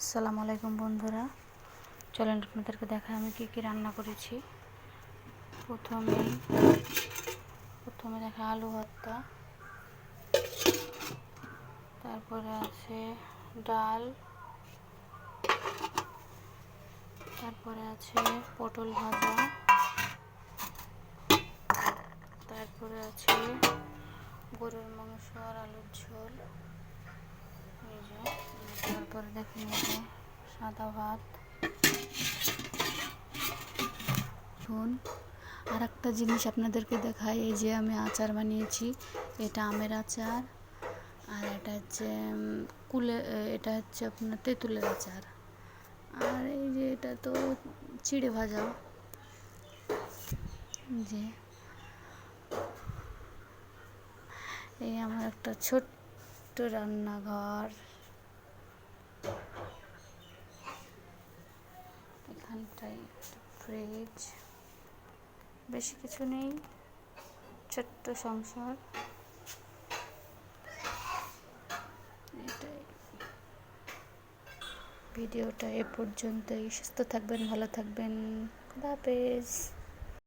আসসালামু আলাইকুম বন্ধুরা, চলেন আপনাদেরকে দেখাই আমি কি কি রান্না করেছি। প্রথমে দেখা আলু ভর্তা, তারপরে আছে ডাল, তারপরে আছে পটল ভাজা, তারপরে আছে গরুর মাংস আর আলুর ঝোল, এই যে। তারপরে দেখুন এই যে সাদা ভাত। আর একটা জিনিস আপনাদেরকে দেখাই, এই যে আমি আচার বানিয়েছি। এটা আমের আচার, আর এটা হচ্ছে এটা হচ্ছে আপনার তেঁতুলের আচার, আর এই যে এটা তো চিড়ে ভাজা। যে এই আমার একটা ছোট্ট রান্নাঘর, এখানটায় ফ্রিজ, বেশি কিছু নেই, ছোট্ট সংসার। এটাই ভিডিওটা এ পর্যন্তই। সুস্থ থাকবেন, ভালো থাকবেন, খোদা হাফেজ।